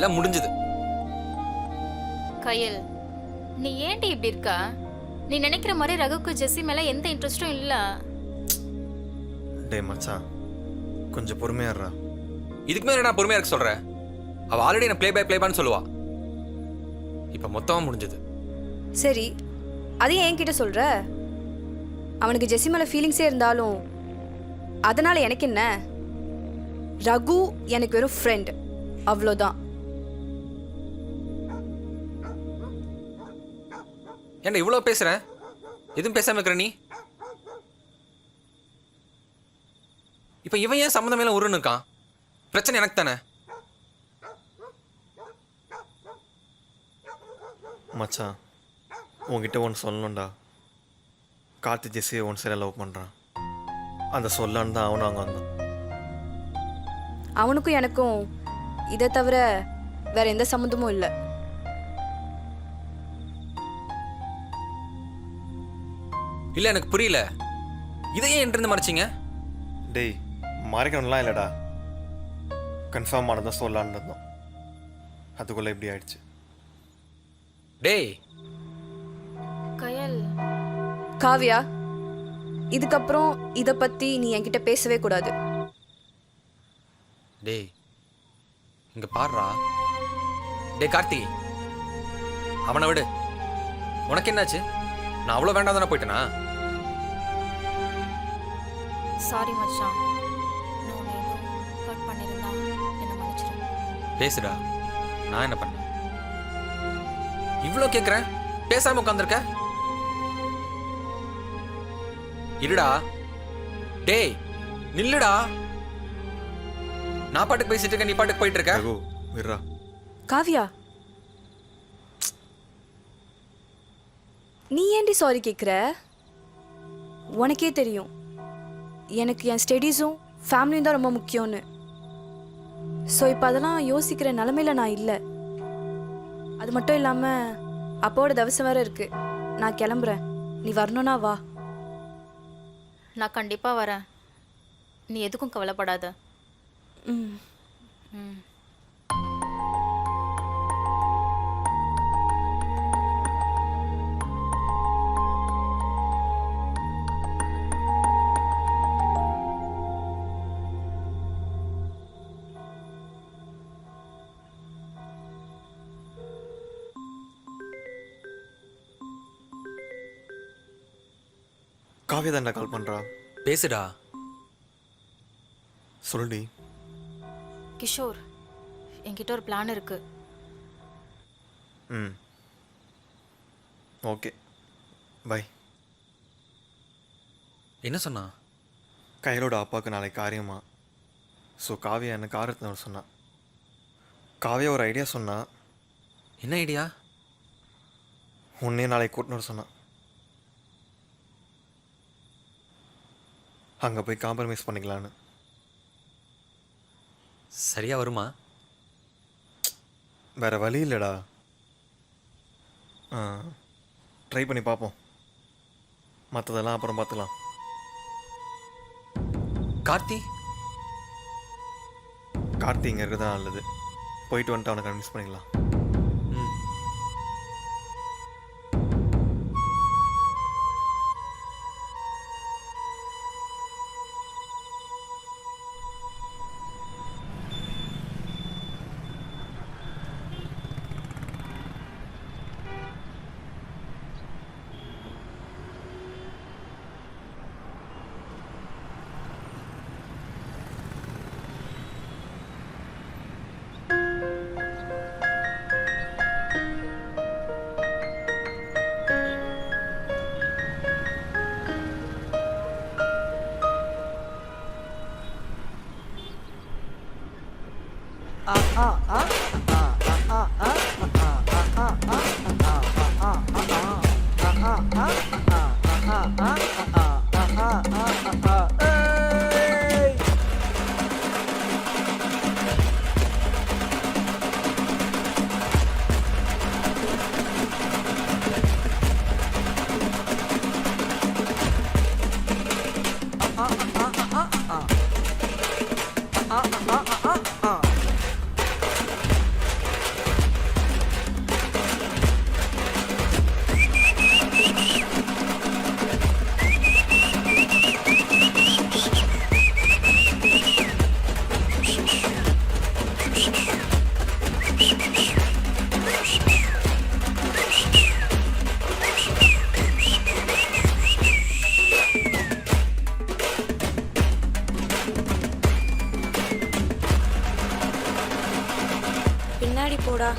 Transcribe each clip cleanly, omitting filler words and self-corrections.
எல்லாம் முடிஞ்சது. கயல், நீ ஏன்டி இப்படி இருக்கா? நீ நினைக்கிற மாதிரி ரகுக்கு ஜெஸ்ஸி மேல எந்த இன்ட்ரெஸ்டும் இல்ல. டேய் மச்சான், கொஞ்சம் பொறுமையாடுறா. இதுக்கு மேல நான் பொறுமையா இருக்க சொல்றேன். அவ ஆல்ரெடி என்ன ப்ளே பான்னு சொல்லுவா. இப்ப மொத்தமா முடிஞ்சது. சரி, அதையும் என்கிட்ட சொல்ற? அவனுக்கு ஜெஸ்ஸி மேல ஃபீலிங்ஸே இருந்தாலும் அதனால எனக்கு என்ன? ரகு எனக்கு வெறும் ஃப்ரெண்ட், அவ்வளோதான். ஏன்டா இவ்வளவு பேசுற? எதுவும் பேசாம இருக்கிற நீ? இப்ப இவன் ஏன் சம்மந்தம் மேல உருன்னு இருக்கான்? பிரச்சனை எனக்கு தானே. மச்சான், உன்கிட்ட ஒன்று சொல்லணும்டா. கார்த்தி ஜெஸ்ஸியை ஒன் சைடாக லவ் பண்ணுறான். அந்த சொல்லான்னு தான் அவனும் அங்கே வந்தான். அவனுக்கும் எனக்கும் இதை தவிர வேற எந்த சம்மந்தமும் இல்லை. இல்ல எனக்கு புரியல. இதையே என்கிட்ட மறைச்சிங்க? டேய், மறைக்கணும்லாம் இல்லைடா. கன்ஃபார்ம் ஆனதான் சொல்லலான்னு இருந்தோம். அதுக்குள்ளே இப்படி ஆயிடுச்சு. டேய் கயல், காவியா, இதுக்கப்புறம் இதை பத்தி நீ என்கிட்ட பேசவே கூடாது. டேய் இங்க பாருடா. டேய் கார்த்தி, அவனை விடு. உனக்கு என்னாச்சு? நான் அவ்வளோ வேண்டாம் தானே போயிட்டேனா? சாரி மச்சான். நான் உன்னை ஹர்ட் பண்ணிருந்தா என்ன மன்னிச்சிரு. பேசுடா. நான் என்ன பண்ணேன்? இவ்வளோ கேட்குறேன், பேசாம உட்காந்துருக்க. இருடா. டேய் நில்லுடா. நான் பாட்டுக்கு பேசிட்டு இருக்கேன், நீ பாட்டுக்கு போயிட்டு இருக்க. ரகு, விட்றா. காவியா, நீ ஏன்டி சாரி கேட்குற? உனக்கே தெரியும் எனக்கு என் ஸ்டடீஸும் ஃபேமிலியும் தான் ரொம்ப முக்கியம்னு. ஸோ இப்போ அதெல்லாம் யோசிக்கிற நிலமையில நான் இல்லை. அது மட்டும் இல்லாமல் அப்பாவோட தவசம் வேற இருக்கு. நான் கிளம்புறேன். நீ வரணும்னா வா. நான் கண்டிப்பா வரேன். நீ எதுக்கும் கவலைப்படாத. ம். ம். காவியா தான்டா கால் பண்ணுறா. பேசுடா. சொல்லுடி. கிஷோர், என்கிட்ட ஒரு பிளான் இருக்கு. ம், ஓகே, பை. என்ன சொன்னா? கையலோட அப்பாவுக்கு நாளைக்கு காரியமா. ஸோ காவியா என்ன காரத்தை வர சொன்னான். காவியா ஒரு ஐடியா சொன்னா. என்ன ஐடியா? உன்னே நாளைக்கு கூட்டின்னு வர சொன்னான். அங்கே போய் காம்ப்ரமைஸ் பண்ணிக்கலான்னு. சரியா வருமா? வேறு வழி இல்லைடா. ட்ரை பண்ணி பார்ப்போம். மற்றதெல்லாம் அப்புறம் பார்த்துக்கலாம். கார்த்தி கார்த்தி இங்கே இருக்கிறது நல்லது. போயிட்டு வந்துட்டு அவனை கன்வின்ஸ் பண்ணிக்கலாம். ம். போடா.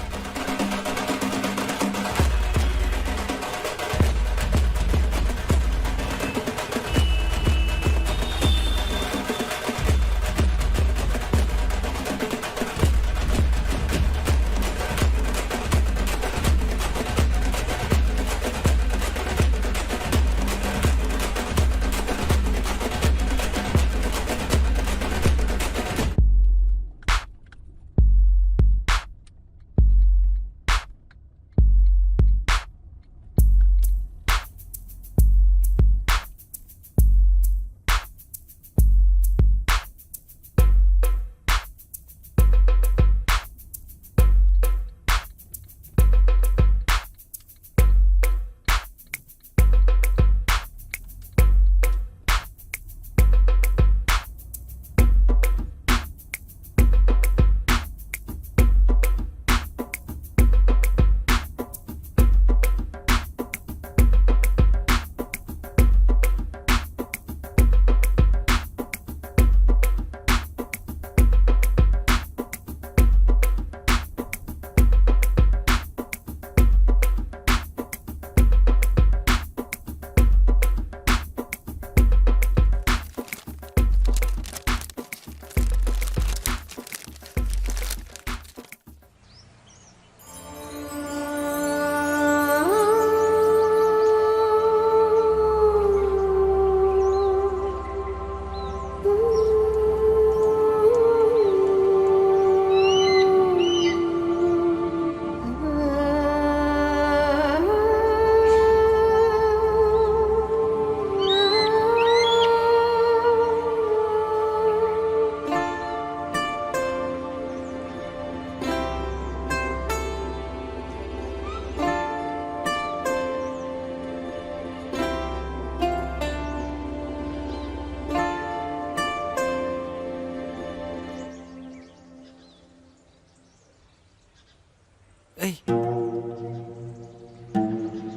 ஏய்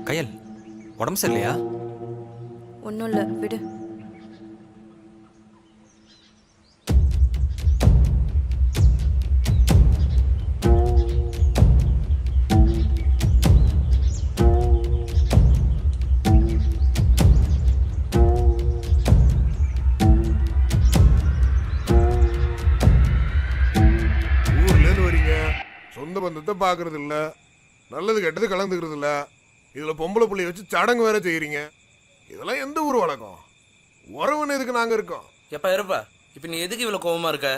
கயல், உடம்பு சரியில்லையா? ஒன்றும் இல்லை, விடு. சொந்த பந்தத்தை பார்க்கறது இல்லை, நல்லது கெட்டது கலந்துக்கிறது இல்லை. இதில் பொம்பளை பிள்ளைய வச்சு சடங்கு வேற செய்கிறீங்க. இதெல்லாம் எந்த ஊர் வழக்கம்? உறவுன்னு எதுக்கு நாங்கள் இருக்கோம்? எப்பா இருப்பா, இப்போ நீ எதுக்கு இவ்வளோ கோவமாக இருக்க?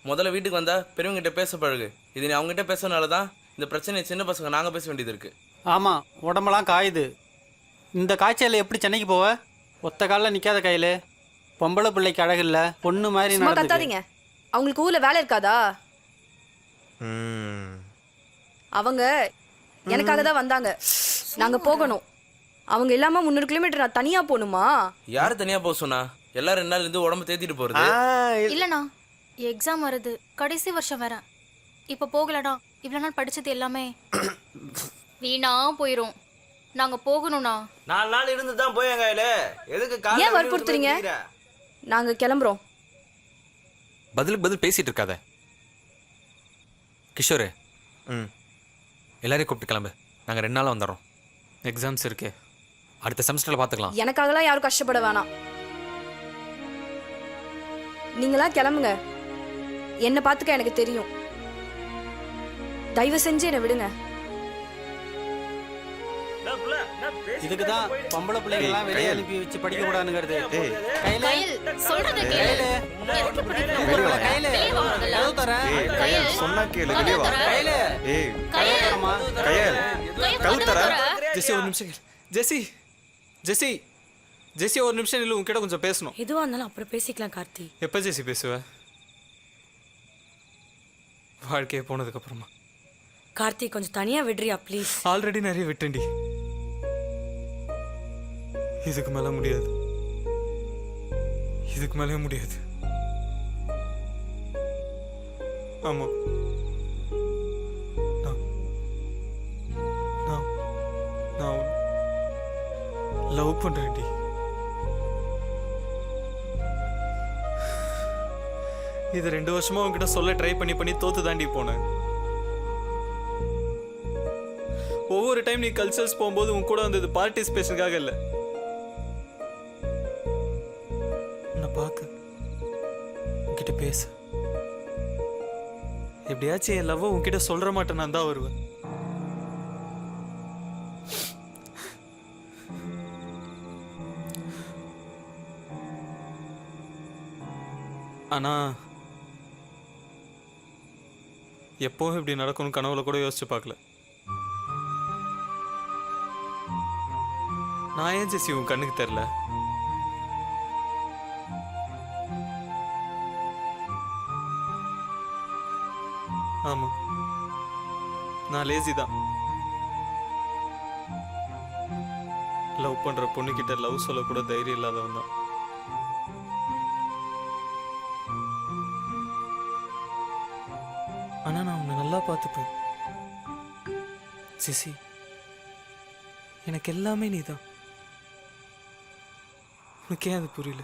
முதல்ல வீட்டுக்கு வந்தால் பெரியவங்ககிட்ட பேச பழகு. இது நீ அவங்ககிட்ட பேசுறதுனால தான் இந்த பிரச்சனையை சின்ன பசங்க நாங்கள் பேச வேண்டியது இருக்குது. ஆமாம், உடம்பெல்லாம் காயுது. இந்த காய்ச்சலில் எப்படி சென்னைக்கு போவ? ஒத்த காலில் நிற்காத கையில். பொம்பளை பிள்ளைக்கு அழகு இல்லை, பொண்ணு மாதிரி சும்மா நடந்துக்க. கத்தாதீங்க. அவங்களுக்கு ஊரில் வேலை இருக்காதா? அவங்க எனக்காக தான் வந்தாங்க. நாங்க போகணும். அவங்க இல்லாம 300 கிலோமீட்டர் நான் தனியா போகணுமா? யார் தனியாக போக சொன்னா? எல்லாரும் 2 நாள் இருந்து உடம்பு தேத்திட்டு போகிறது. இல்லண்ணா, எக்ஸாம் வருது, கடைசி வருஷம் வரேன். இப்போ போகலடா, இவ்வளோ நாள் படிச்சது எல்லாமே வீணா போயிரும். நாங்க போகணும்ண்ணா. 4 நாள் இருந்து தான் போயங்க. எதுக்கு ஏன் வற்புறுத்துறீங்க? நாங்க கிளம்புறோம். பதிலுக்கு பதில் பேசிட்டு இருக்காத கிஷோரு. எல்லாரையும் கூப்பிட்டு கிளம்பு. நாங்கள் 2 நாளாக வந்துடுறோம். எக்ஸாம்ஸ் இருக்கே, அடுத்த செமஸ்டரில் பார்த்துக்கலாம். எனக்காகலாம் யாரும் கஷ்டப்பட வேணாம். நீங்களா கிளம்புங்க. என்னை பார்த்துக்க எனக்கு தெரியும். தயவு செஞ்சு என்னை விடுங்க. இதுக்கு தான் பொம்பளை பிள்ளைங்கெல்லாம் வெளியே அனுப்பி வச்சு படிக்க கூடாதுங்கிறது. கையில் கயல், சொல்றத கேளு. எதுக்கு இப்படி ரொம்ப கையில் வெளிய வா முதல்ல. கதவு தரேன். கயல் சொன்னா கேளு, வெளியே வா. கையில் ஏய் கயல், தரமா. கயல், கயல் கதவு தர. ஜெஸ்ஸி ஒரு நிமிஷம் கேளு. ஜெஸ்ஸி ஜெஸ்ஸி ஜெஸ்ஸி ஒரு நிமிஷம் இல்லை, உங்ககிட்ட கொஞ்சம் பேசணும். எதுவாக இருந்தாலும் அப்புறம் பேசிக்கலாம் கார்த்தி. எப்போ ஜெஸ்ஸி பேசுவ? வாழ்க்கையை போனதுக்கப்புறமா. கார்த்தி கொஞ்சம் தனியாக விடுறியா ப்ளீஸ்? ஆல்ரெடி நிறைய விட்டேன்டி. இதுக்கு மேலே முடியாது, இதுக்கு மேலே முடியாது. ஆமாம், நான் லவ் பண்ணுறேன்டி. இது 2 வருஷமா உங்ககிட்ட சொல்ல ட்ரை பண்ணி தோத்து தாண்டி போனேன். ஒவ்வொரு டைம் நீ கல்ச்சர்ஸ் போகும்போது உன் கூட வந்தது பார்ட்டிசிபேஷனுக்காக இல்லை, உன்னை பார்க்க, உன்கிட்ட பேச, எப்படியாச்சும் என் லவ்வை உன்கிட்ட சொல்ற மாட்டேன் நான் தான் வருவேன். ஆனா எப்போவும் இப்படி நடக்கும்னு கனவுல கூட யோசிச்சு பார்க்கல. நான் ஏன் ஜெசி உன் கண்ணுக்கு தெரியல? ஆமா, நான் லேசி தான். லவ் பண்ற பொண்ணுகிட்ட லவ் சொல்ல கூட தைரியம் இல்லாதவன் தான். ஆனா நான் உன்னை நல்லா பார்த்துப்பேன் ஜெசி. எனக்கு எல்லாமே நீதான். உனக்கு ஏன் அது புரியல?